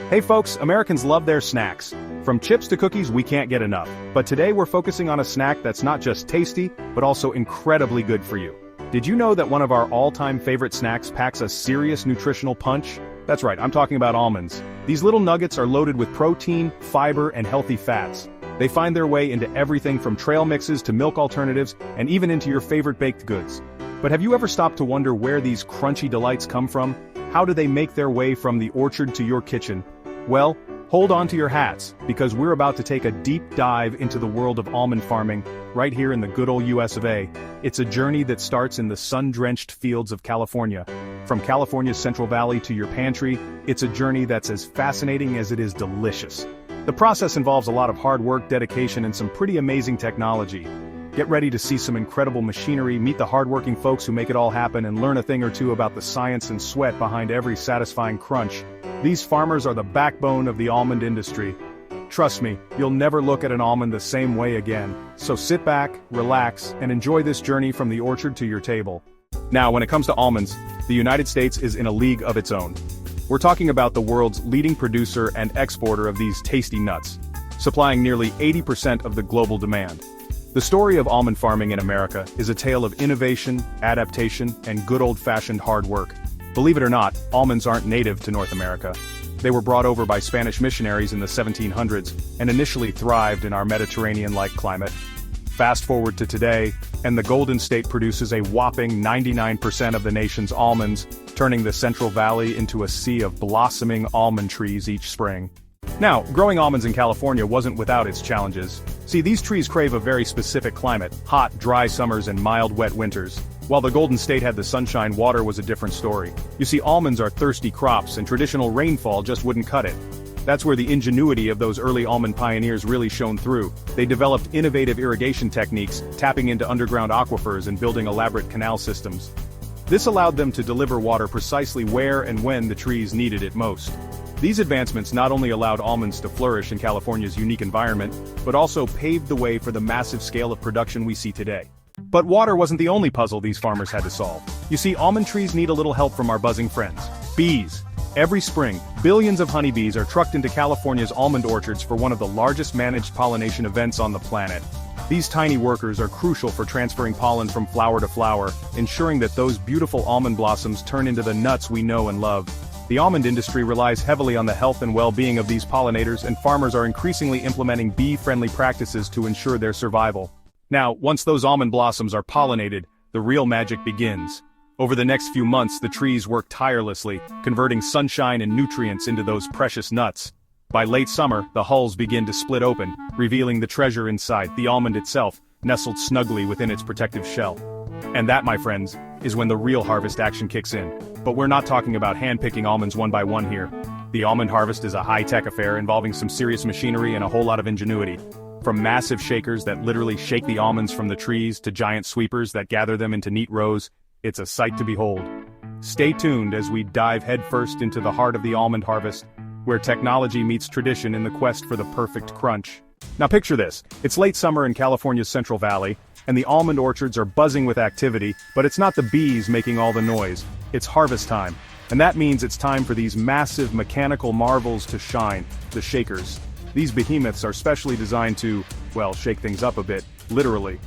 Hey folks, Americans love their snacks. From chips to cookies, we can't get enough. But today we're focusing on a snack that's not just tasty, but also incredibly good for you. Did you know that one of our all-time favorite snacks packs a serious nutritional punch? That's right, I'm talking about almonds. These little nuggets are loaded with protein, fiber, and healthy fats. They find their way into everything from trail mixes to milk alternatives, and even into your favorite baked goods. But have you ever stopped to wonder where these crunchy delights come from? How do they make their way from the orchard to your kitchen? Well, hold on to your hats, because we're about to take a deep dive into the world of almond farming, right here in the good old US of A. It's a journey that starts in the sun-drenched fields of California. From California's Central Valley to your pantry, it's a journey that's as fascinating as it is delicious. The process involves a lot of hard work, dedication, and some pretty amazing technology. Get ready to see some incredible machinery, meet the hardworking folks who make it all happen, and learn a thing or two about the science and sweat behind every satisfying crunch. These farmers are the backbone of the almond industry. Trust me, you'll never look at an almond the same way again. So sit back, relax, and enjoy this journey from the orchard to your table. Now, when it comes to almonds, the United States is in a league of its own. We're talking about the world's leading producer and exporter of these tasty nuts, supplying nearly 80% of the global demand. The story of almond farming in America is a tale of innovation, adaptation, and good old-fashioned hard work. Believe it or not, almonds aren't native to North America. They were brought over by Spanish missionaries in the 1700s, and initially thrived in our Mediterranean-like climate. Fast forward to today, and the Golden State produces a whopping 99% of the nation's almonds, turning the Central Valley into a sea of blossoming almond trees each spring. Now, growing almonds in California wasn't without its challenges. See, these trees crave a very specific climate: hot, dry summers and mild, wet winters. While the Golden State had the sunshine, water was a different story. You see, almonds are thirsty crops, and traditional rainfall just wouldn't cut it. That's where the ingenuity of those early almond pioneers really shone through. They developed innovative irrigation techniques, tapping into underground aquifers and building elaborate canal systems. This allowed them to deliver water precisely where and when the trees needed it most. These advancements not only allowed almonds to flourish in California's unique environment, but also paved the way for the massive scale of production we see today. But water wasn't the only puzzle these farmers had to solve. You see, almond trees need a little help from our buzzing friends: bees. Every spring, billions of honeybees are trucked into California's almond orchards for one of the largest managed pollination events on the planet. These tiny workers are crucial for transferring pollen from flower to flower, ensuring that those beautiful almond blossoms turn into the nuts we know and love. The almond industry relies heavily on the health and well-being of these pollinators, and farmers are increasingly implementing bee-friendly practices to ensure their survival. Now, once those almond blossoms are pollinated, the real magic begins. Over the next few months, the trees work tirelessly, converting sunshine and nutrients into those precious nuts. By late summer, the hulls begin to split open, revealing the treasure inside, the almond itself, nestled snugly within its protective shell. And that, my friends, is when the real harvest action kicks in. But we're not talking about hand-picking almonds one by one here. The almond harvest is a high-tech affair involving some serious machinery and a whole lot of ingenuity. From massive shakers that literally shake the almonds from the trees to giant sweepers that gather them into neat rows, it's a sight to behold. Stay tuned as we dive headfirst into the heart of the almond harvest, where technology meets tradition in the quest for the perfect crunch. Now picture this: it's late summer in California's Central Valley, and the almond orchards are buzzing with activity, but it's not the bees making all the noise. It's harvest time. And that means it's time for these massive mechanical marvels to shine, the shakers. These behemoths are specially designed to, well, shake things up a bit, literally.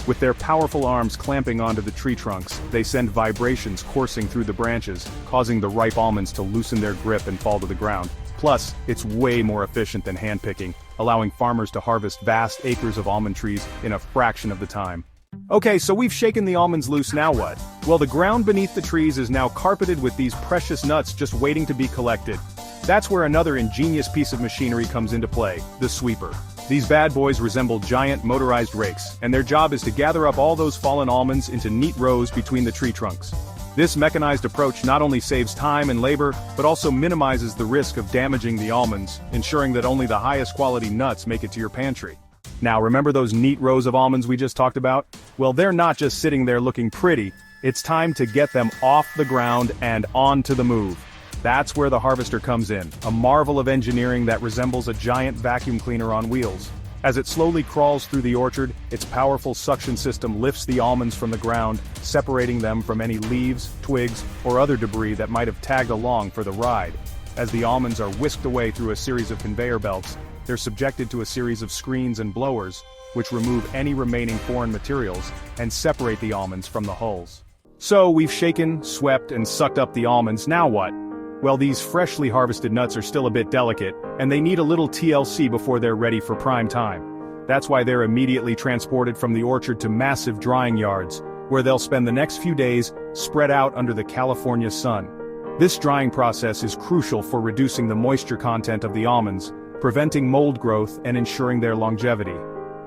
With their powerful arms clamping onto the tree trunks, they send vibrations coursing through the branches, causing the ripe almonds to loosen their grip and fall to the ground. Plus, it's way more efficient than hand-picking, allowing farmers to harvest vast acres of almond trees in a fraction of the time. Okay, so we've shaken the almonds loose, now what? Well, the ground beneath the trees is now carpeted with these precious nuts just waiting to be collected. That's where another ingenious piece of machinery comes into play: the sweeper. These bad boys resemble giant motorized rakes, and their job is to gather up all those fallen almonds into neat rows between the tree trunks. This mechanized approach not only saves time and labor, but also minimizes the risk of damaging the almonds, ensuring that only the highest quality nuts make it to your pantry. Now, remember those neat rows of almonds we just talked about? Well, they're not just sitting there looking pretty. It's time to get them off the ground and onto the move. That's where the harvester comes in, a marvel of engineering that resembles a giant vacuum cleaner on wheels. As it slowly crawls through the orchard, its powerful suction system lifts the almonds from the ground, separating them from any leaves, twigs, or other debris that might have tagged along for the ride. As the almonds are whisked away through a series of conveyor belts, they're subjected to a series of screens and blowers, which remove any remaining foreign materials and separate the almonds from the hulls. So we've shaken, swept, and sucked up the almonds, now what? Well, these freshly harvested nuts are still a bit delicate, and they need a little TLC before they're ready for prime time. That's why they're immediately transported from the orchard to massive drying yards, where they'll spend the next few days spread out under the California sun. This drying process is crucial for reducing the moisture content of the almonds, preventing mold growth and ensuring their longevity.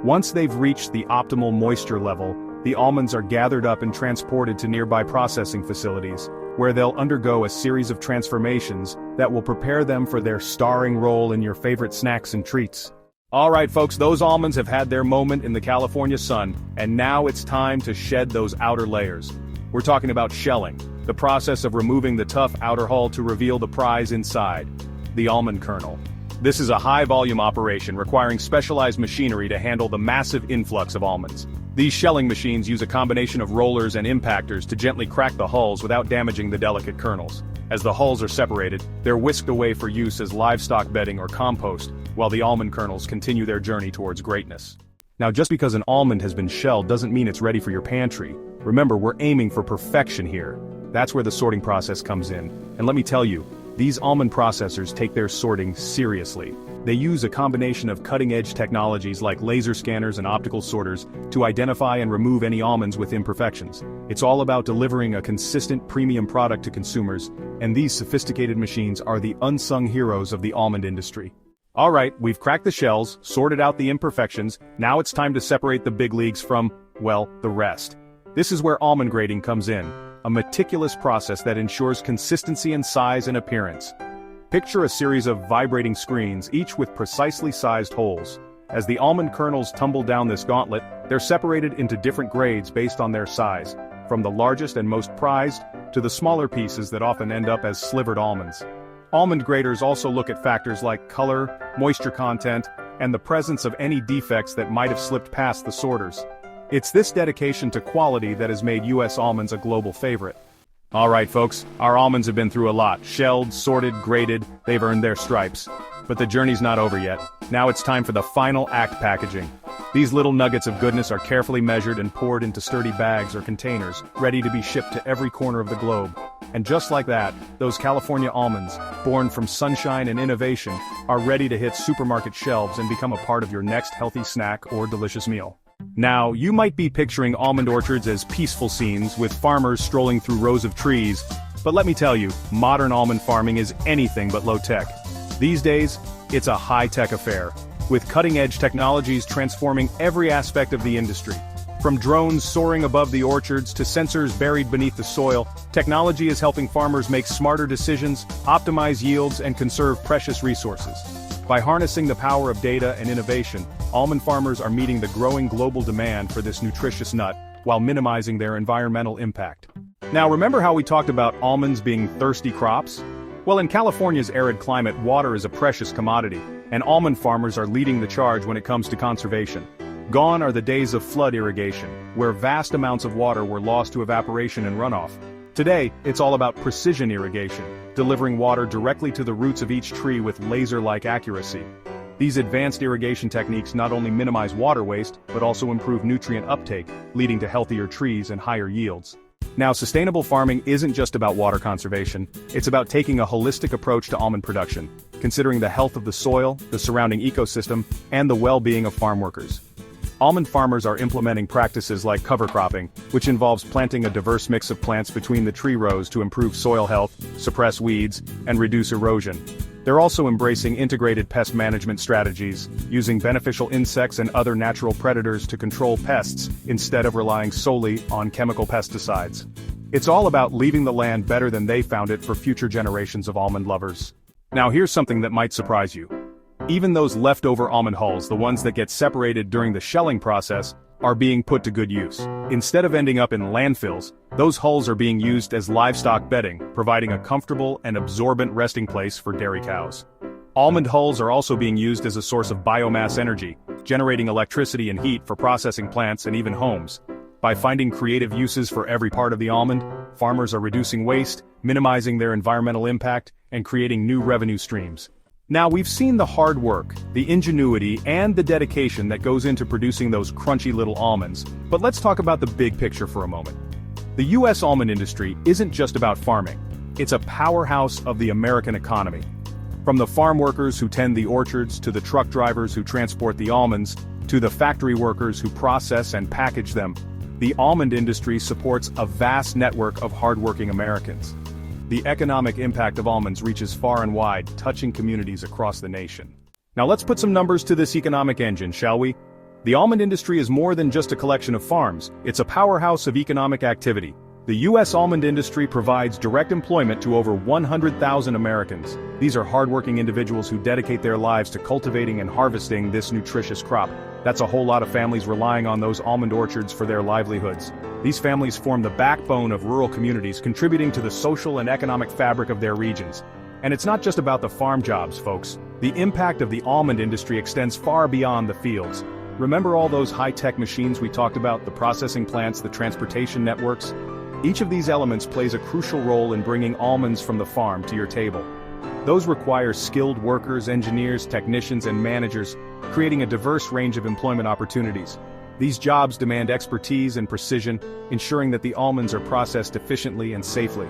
Once they've reached the optimal moisture level, the almonds are gathered up and transported to nearby processing facilities, where they'll undergo a series of transformations that will prepare them for their starring role in your favorite snacks and treats. Alright folks, those almonds have had their moment in the California sun, and now it's time to shed those outer layers. We're talking about shelling, the process of removing the tough outer hull to reveal the prize inside, the almond kernel. This is a high-volume operation requiring specialized machinery to handle the massive influx of almonds. These shelling machines use a combination of rollers and impactors to gently crack the hulls without damaging the delicate kernels. As the hulls are separated, they're whisked away for use as livestock bedding or compost, while the almond kernels continue their journey towards greatness. Now, just because an almond has been shelled doesn't mean it's ready for your pantry. Remember, we're aiming for perfection here. That's where the sorting process comes in. And let me tell you, these almond processors take their sorting seriously. They use a combination of cutting-edge technologies like laser scanners and optical sorters to identify and remove any almonds with imperfections. It's all about delivering a consistent premium product to consumers, and these sophisticated machines are the unsung heroes of the almond industry. Alright, we've cracked the shells, sorted out the imperfections, now it's time to separate the big leagues from, well, the rest. This is where almond grading comes in, a meticulous process that ensures consistency in size and appearance. Picture a series of vibrating screens, each with precisely sized holes. As the almond kernels tumble down this gauntlet, they're separated into different grades based on their size, from the largest and most prized, to the smaller pieces that often end up as slivered almonds. Almond graders also look at factors like color, moisture content, and the presence of any defects that might have slipped past the sorters. It's this dedication to quality that has made U.S. almonds a global favorite. Alright folks, our almonds have been through a lot. Shelled, sorted, graded, they've earned their stripes. But the journey's not over yet. Now it's time for the final act: packaging. These little nuggets of goodness are carefully measured and poured into sturdy bags or containers, ready to be shipped to every corner of the globe. And just like that, those California almonds, born from sunshine and innovation, are ready to hit supermarket shelves and become a part of your next healthy snack or delicious meal. Now, you might be picturing almond orchards as peaceful scenes with farmers strolling through rows of trees, but let me tell you, modern almond farming is anything but low-tech. These days, it's a high-tech affair, with cutting-edge technologies transforming every aspect of the industry. From drones soaring above the orchards to sensors buried beneath the soil, technology is helping farmers make smarter decisions, optimize yields, and conserve precious resources. By harnessing the power of data and innovation, almond farmers are meeting the growing global demand for this nutritious nut, while minimizing their environmental impact. Now, remember how we talked about almonds being thirsty crops? Well, in California's arid climate, water is a precious commodity, and almond farmers are leading the charge when it comes to conservation. Gone are the days of flood irrigation, where vast amounts of water were lost to evaporation and runoff. Today, it's all about precision irrigation, delivering water directly to the roots of each tree with laser-like accuracy. These advanced irrigation techniques not only minimize water waste, but also improve nutrient uptake, leading to healthier trees and higher yields. Now, sustainable farming isn't just about water conservation, it's about taking a holistic approach to almond production, considering the health of the soil, the surrounding ecosystem, and the well-being of farm workers. Almond farmers are implementing practices like cover cropping, which involves planting a diverse mix of plants between the tree rows to improve soil health, suppress weeds, and reduce erosion. They're also embracing integrated pest management strategies, using beneficial insects and other natural predators to control pests instead of relying solely on chemical pesticides. It's all about leaving the land better than they found it for future generations of almond lovers. Now, here's something that might surprise you. Even those leftover almond hulls, the ones that get separated during the shelling process, are being put to good use. Instead of ending up in landfills, those hulls are being used as livestock bedding, providing a comfortable and absorbent resting place for dairy cows. Almond hulls are also being used as a source of biomass energy, generating electricity and heat for processing plants and even homes. By finding creative uses for every part of the almond, Farmers are reducing waste, minimizing their environmental impact, and creating new revenue streams. Now, we've seen the hard work, the ingenuity, and the dedication that goes into producing those crunchy little almonds, but let's talk about the big picture for a moment. The U.S. almond industry isn't just about farming. It's a powerhouse of the American economy. From the farm workers who tend the orchards, to the truck drivers who transport the almonds, to the factory workers who process and package them, the almond industry supports a vast network of hardworking Americans. The economic impact of almonds reaches far and wide, touching communities across the nation. Now let's put some numbers to this economic engine, shall we? The almond industry is more than just a collection of farms, it's a powerhouse of economic activity. The U.S. almond industry provides direct employment to over 100,000 Americans. These are hardworking individuals who dedicate their lives to cultivating and harvesting this nutritious crop. That's a whole lot of families relying on those almond orchards for their livelihoods. These families form the backbone of rural communities, contributing to the social and economic fabric of their regions. And it's not just about the farm jobs, folks. The impact of the almond industry extends far beyond the fields. Remember all those high-tech machines we talked about, the processing plants, the transportation networks? Each of these elements plays a crucial role in bringing almonds from the farm to your table. Those require skilled workers, engineers, technicians, and managers, creating a diverse range of employment opportunities. These jobs demand expertise and precision, ensuring that the almonds are processed efficiently and safely.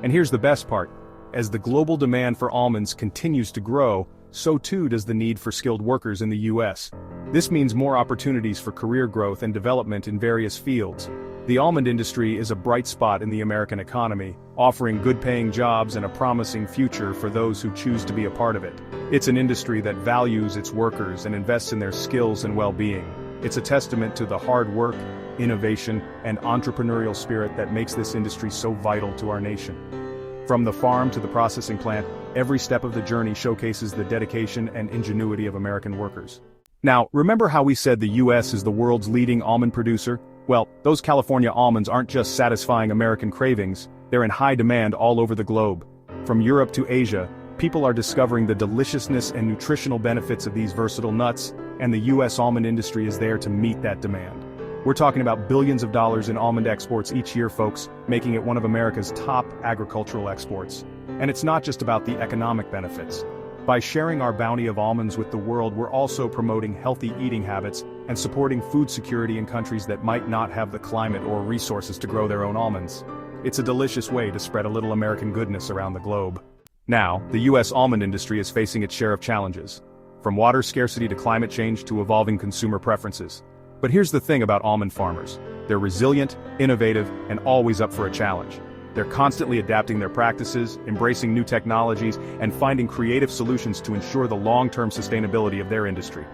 And here's the best part. As the global demand for almonds continues to grow, so too does the need for skilled workers in the U.S. This means more opportunities for career growth and development in various fields. The almond industry is a bright spot in the American economy, offering good-paying jobs and a promising future for those who choose to be a part of it. It's an industry that values its workers and invests in their skills and well-being. It's a testament to the hard work, innovation, and entrepreneurial spirit that makes this industry so vital to our nation. From the farm to the processing plant, every step of the journey showcases the dedication and ingenuity of American workers. Now, remember how we said the U.S. is the world's leading almond producer? Well, those California almonds aren't just satisfying American cravings, they're in high demand all over the globe. From Europe to Asia, people are discovering the deliciousness and nutritional benefits of these versatile nuts, and the U.S. almond industry is there to meet that demand. We're talking about billions of dollars in almond exports each year, folks, making it one of America's top agricultural exports. And it's not just about the economic benefits. By sharing our bounty of almonds with the world, we're also promoting healthy eating habits and supporting food security in countries that might not have the climate or resources to grow their own almonds. It's a delicious way to spread a little American goodness around the globe. Now, the U.S. almond industry is facing its share of challenges. From water scarcity to climate change to evolving consumer preferences. But here's the thing about almond farmers. They're resilient, innovative, and always up for a challenge. They're constantly adapting their practices, embracing new technologies, and finding creative solutions to ensure the long-term sustainability of their industry.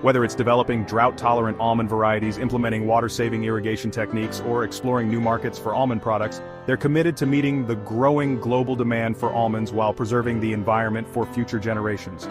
Whether it's developing drought-tolerant almond varieties, implementing water-saving irrigation techniques, or exploring new markets for almond products, they're committed to meeting the growing global demand for almonds while preserving the environment for future generations.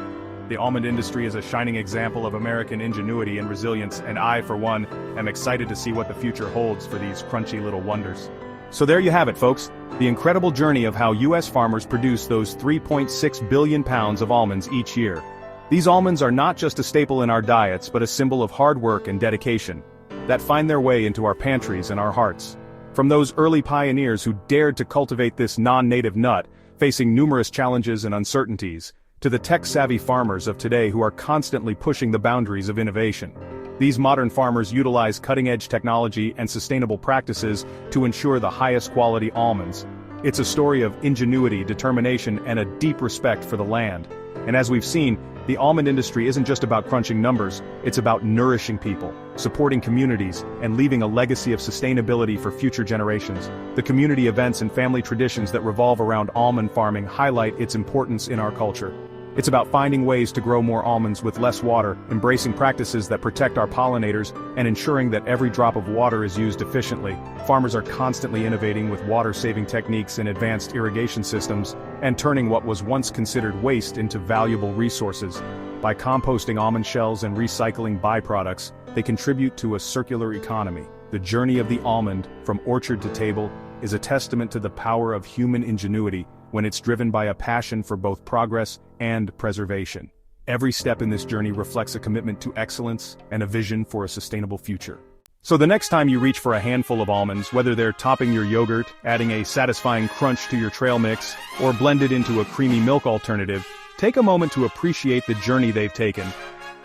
The almond industry is a shining example of American ingenuity and resilience, and I, for one, am excited to see what the future holds for these crunchy little wonders. So there you have it, folks, the incredible journey of how U.S. farmers produce those 3.6 billion pounds of almonds each year. These almonds are not just a staple in our diets, but a symbol of hard work and dedication that find their way into our pantries and our hearts. From those early pioneers who dared to cultivate this non-native nut, facing numerous challenges and uncertainties, to the tech-savvy farmers of today who are constantly pushing the boundaries of innovation. These modern farmers utilize cutting-edge technology and sustainable practices to ensure the highest quality almonds. It's a story of ingenuity, determination, and a deep respect for the land. And as we've seen, the almond industry isn't just about crunching numbers, it's about nourishing people, supporting communities, and leaving a legacy of sustainability for future generations. The community events and family traditions that revolve around almond farming highlight its importance in our culture. It's about finding ways to grow more almonds with less water, embracing practices that protect our pollinators, and ensuring that every drop of water is used efficiently. Farmers are constantly innovating with water-saving techniques and advanced irrigation systems, and turning what was once considered waste into valuable resources. By composting almond shells and recycling byproducts, they contribute to a circular economy. The journey of the almond, from orchard to table, is a testament to the power of human ingenuity when it's driven by a passion for both progress and preservation. Every step in this journey reflects a commitment to excellence and a vision for a sustainable future. So the next time you reach for a handful of almonds, whether they're topping your yogurt, adding a satisfying crunch to your trail mix, or blended into a creamy milk alternative, take a moment to appreciate the journey they've taken.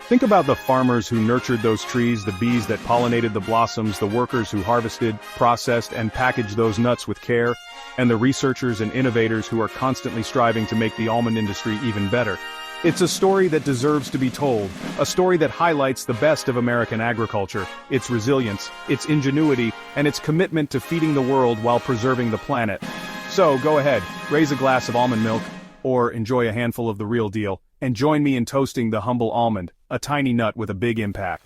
Think about the farmers who nurtured those trees, the bees that pollinated the blossoms, the workers who harvested, processed, and packaged those nuts with care, and the researchers and innovators who are constantly striving to make the almond industry even better. It's a story that deserves to be told, a story that highlights the best of American agriculture, its resilience, its ingenuity, and its commitment to feeding the world while preserving the planet. So, go ahead, raise a glass of almond milk, or enjoy a handful of the real deal, and join me in toasting the humble almond, a tiny nut with a big impact.